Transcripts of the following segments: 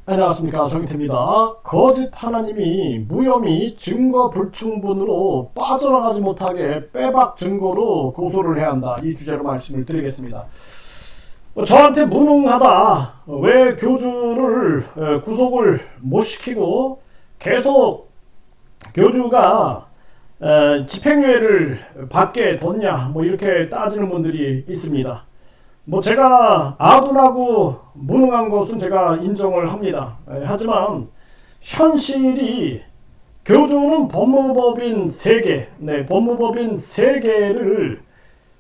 안녕하십니까, 정희태입니다. 거짓 하나님이 무혐의 증거 불충분으로 빠져나가지 못하게 빼박 증거로 고소를 해야 한다, 이 주제로 말씀을 드리겠습니다. 저한테 무능하다, 왜 교주를 구속을 못 시키고 계속 교주가 집행유예를 받게 뒀냐, 이렇게 따지는 분들이 있습니다. 제가 아둔하고 무능한 것은 제가 인정을 합니다. 하지만 현실이 교주는 법무법인 3개, 법무법인 3개를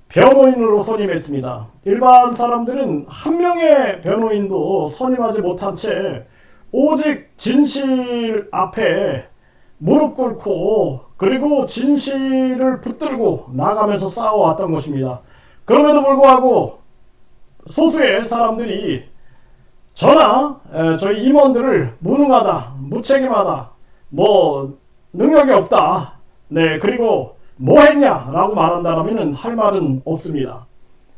변호인으로 선임했습니다. 일반 사람들은 한 명의 변호인도 선임하지 못한 채 오직 진실 앞에 무릎 꿇고 그리고 진실을 붙들고 나가면서 싸워왔던 것입니다. 그럼에도 불구하고 소수의 사람들이 저나 저희 임원들을 무능하다, 무책임하다, 능력이 없다, 그리고 뭐 했냐 라고 말한다면 할 말은 없습니다.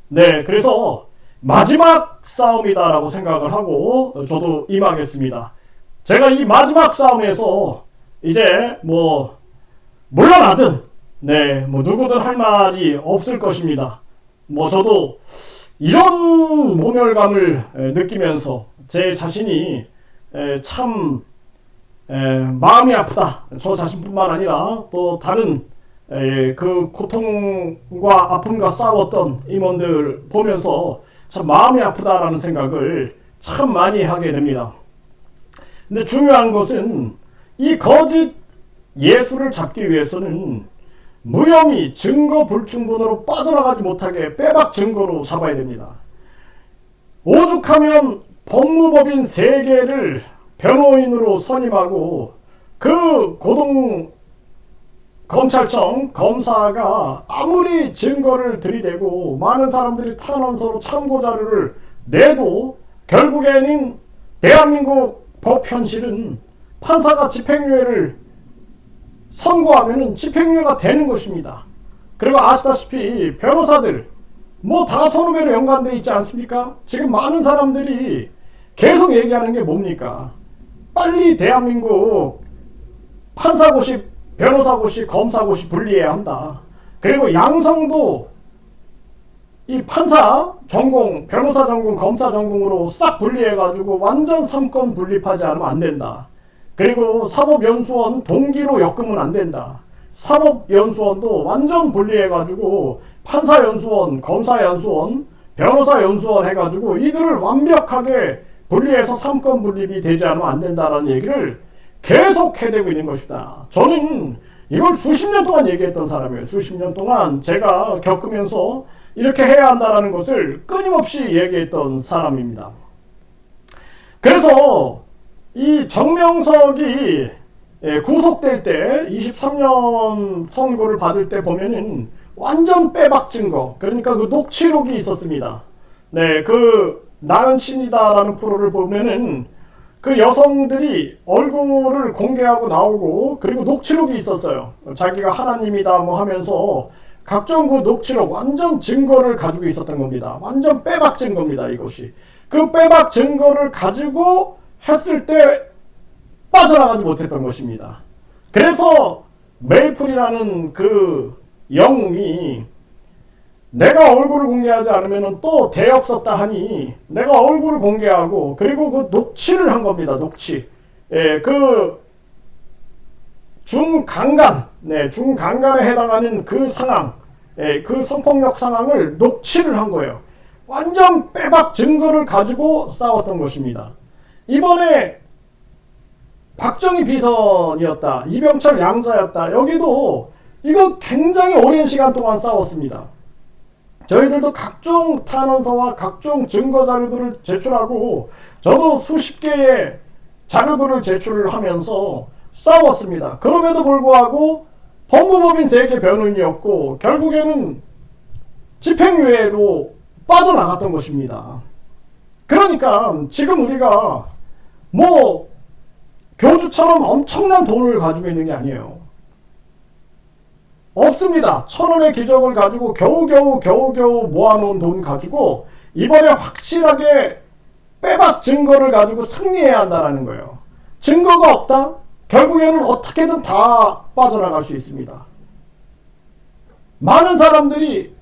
그래서 마지막 싸움이다 라고 생각을 하고 저도 임하겠습니다. 제가 이 마지막 싸움에서 이제 물러나든 누구든 할 말이 없을 것입니다. 저도 이런 모멸감을 느끼면서 제 자신이 참 마음이 아프다. 저 자신뿐만 아니라 또 다른 그 고통과 아픔과 싸웠던 임원들 보면서 참 마음이 아프다라는 생각을 참 많이 하게 됩니다. 근데 중요한 것은 이 거짓 예수를 잡기 위해서는 무혐의 증거 불충분으로 빠져나가지 못하게 빼박 증거로 잡아야 됩니다. 오죽하면 법무법인 3개를 변호인으로 선임하고 그 고등 검찰청 검사가 아무리 증거를 들이대고 많은 사람들이 탄원서로 참고 자료를 내도 결국에는 대한민국 법 현실은 판사가 집행유예를 선고하면은 집행유예가 되는 것입니다. 그리고 아시다시피 변호사들 다 선후배로 연관되어 있지 않습니까? 지금 많은 사람들이 계속 얘기하는 게 뭡니까? 빨리 대한민국 판사고시, 변호사고시, 검사고시 분리해야 한다. 그리고 양성도 이 판사 전공, 변호사 전공, 검사 전공으로 싹 분리해가지고 완전 3권 분립하지 않으면 안 된다. 그리고 사법연수원 동기로 엮으면 안 된다. 사법연수원도 완전 분리해가지고 판사연수원, 검사연수원, 변호사연수원 해가지고 이들을 완벽하게 분리해서 3권 분립이 되지 않으면 안 된다라는 얘기를 계속 해대고 있는 것이다. 저는 이걸 수십 년 동안 얘기했던 사람이에요. 수십 년 동안 제가 겪으면서 이렇게 해야 한다라는 것을 끊임없이 얘기했던 사람입니다. 그래서 이 정명석이 구속될 때 23년 선고를 받을 때 보면은 완전 빼박 증거, 그러니까 그 녹취록이 있었습니다. 그 나는 신이다라는 프로를 보면은 그 여성들이 얼굴을 공개하고 나오고 그리고 녹취록이 있었어요. 자기가 하나님이다 하면서 각종 그 녹취록 완전 증거를 가지고 있었던 겁니다. 완전 빼박 증거입니다. 이것이 그 빼박 증거를 가지고 했을 때 빠져나가지 못했던 것입니다. 그래서 메이플이라는 그 영웅이 내가 얼굴을 공개하지 않으면 또 대역 썼다 하니 내가 얼굴을 공개하고 그리고 그 녹취를 한 겁니다. 녹취. 그 중강간, 중강간에 해당하는 그 상황, 그 성폭력 상황을 녹취를 한 거예요. 완전 빼박 증거를 가지고 싸웠던 것입니다. 이번에 박정희 비선이었다, 이병철 양자였다, 여기도 이거 굉장히 오랜 시간 동안 싸웠습니다. 저희들도 각종 탄원서와 각종 증거 자료들을 제출하고 저도 수십 개의 자료들을 제출을 하면서 싸웠습니다. 그럼에도 불구하고 법무법인 3개 변호인이었고 결국에는 집행유예로 빠져나갔던 것입니다. 그러니까 지금 우리가 교주처럼 엄청난 돈을 가지고 있는 게 아니에요. 없습니다. 1,000원의 기적을 가지고 겨우겨우 모아놓은 돈 가지고 이번에 확실하게 빼박 증거를 가지고 승리해야 한다는 거예요. 증거가 없다? 결국에는 어떻게든 다 빠져나갈 수 있습니다. 많은 사람들이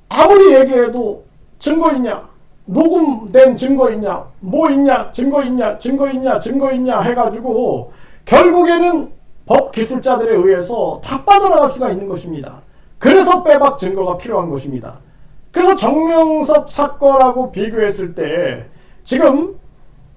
아무리 얘기해도 증거 있냐? 녹음된 증거 있냐? 뭐 있냐? 증거 있냐? 증거 있냐? 증거 있냐? 해가지고 결국에는 법 기술자들에 의해서 다 빠져나갈 수가 있는 것입니다. 그래서 빼박 증거가 필요한 것입니다. 그래서 정명섭 사건하고 비교했을 때 지금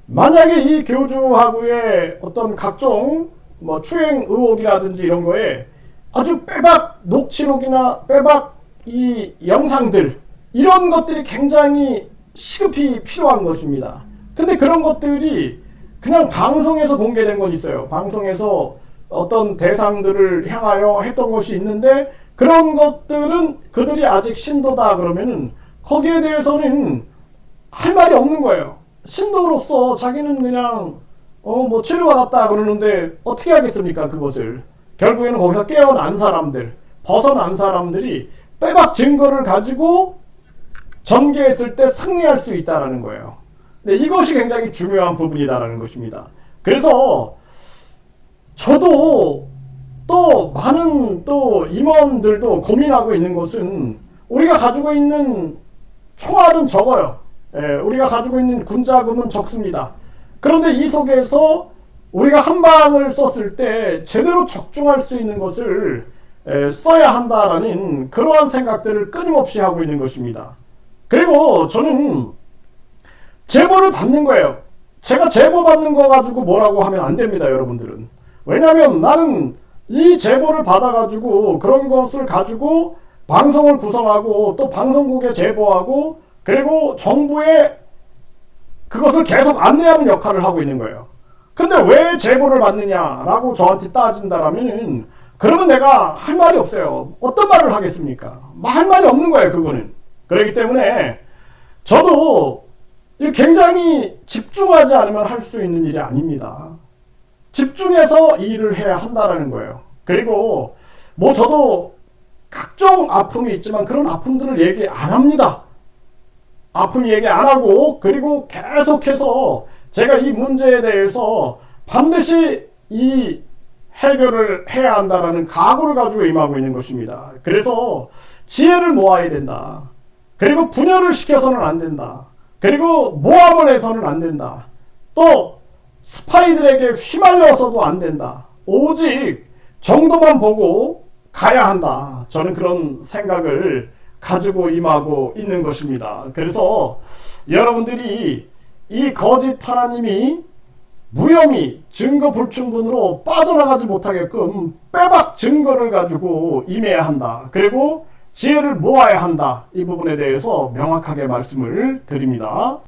만약에 이 교주하고의 어떤 각종 뭐 추행 의혹이라든지 이런 거에 아주 빼박 녹취록이나 빼박 이 영상들 이런 것들이 굉장히 시급히 필요한 것입니다. 근데 그런 것들이 그냥 방송에서 공개된 건 있어요. 방송에서 어떤 대상들을 향하여 했던 것이 있는데 그런 것들은 그들이 아직 신도다 그러면은 거기에 대해서는 할 말이 없는 거예요. 신도로서 자기는 그냥 뭐 치료받았다 그러는데 어떻게 하겠습니까 그것을. 결국에는 거기서 깨어난 사람들, 벗어난 사람들이 빼박 증거를 가지고 전개했을 때 승리할 수 있다는 거예요. 근데 이것이 굉장히 중요한 부분이다라는 것입니다. 그래서 저도 또 많은 또 임원들도 고민하고 있는 것은 우리가 가지고 있는 총알은 적어요. 우리가 가지고 있는 군자금은 적습니다. 그런데 이 속에서 우리가 한 방을 썼을 때 제대로 적중할 수 있는 것을 써야 한다라는 그러한 생각들을 끊임없이 하고 있는 것입니다. 그리고 저는 제보를 받는 거예요. 제가 제보 받는 거 가지고 뭐라고 하면 안 됩니다, 여러분들은. 왜냐하면 나는 이 제보를 받아가지고 그런 것을 가지고 방송을 구성하고 또 방송국에 제보하고 그리고 정부에 그것을 계속 안내하는 역할을 하고 있는 거예요. 근데 왜 제보를 받느냐라고 저한테 따진다라면 그러면 내가 할 말이 없어요. 어떤 말을 하겠습니까? 할 말이 없는 거예요, 그거는. 그렇기 때문에 저도 굉장히 집중하지 않으면 할 수 있는 일이 아닙니다. 집중해서 일을 해야 한다라는 거예요. 그리고 뭐 저도 각종 아픔이 있지만 그런 아픔들을 얘기 안 합니다. 아픔 얘기 안 하고 그리고 계속해서 제가 이 문제에 대해서 반드시 이 해결을 해야 한다라는 각오를 가지고 임하고 있는 것입니다. 그래서 지혜를 모아야 된다. 그리고 분열을 시켜서는 안 된다. 그리고 모함을 해서는 안 된다. 또 스파이들에게 휘말려서도 안 된다. 오직 정도만 보고 가야 한다. 저는 그런 생각을 가지고 임하고 있는 것입니다. 그래서 여러분들이 이 거짓 하나님이 무혐의 증거 불충분으로 빠져나가지 못하게끔 빼박 증거를 가지고 임해야 한다. 그리고 지혜를 모아야 한다. 이 부분에 대해서 명확하게 말씀을 드립니다.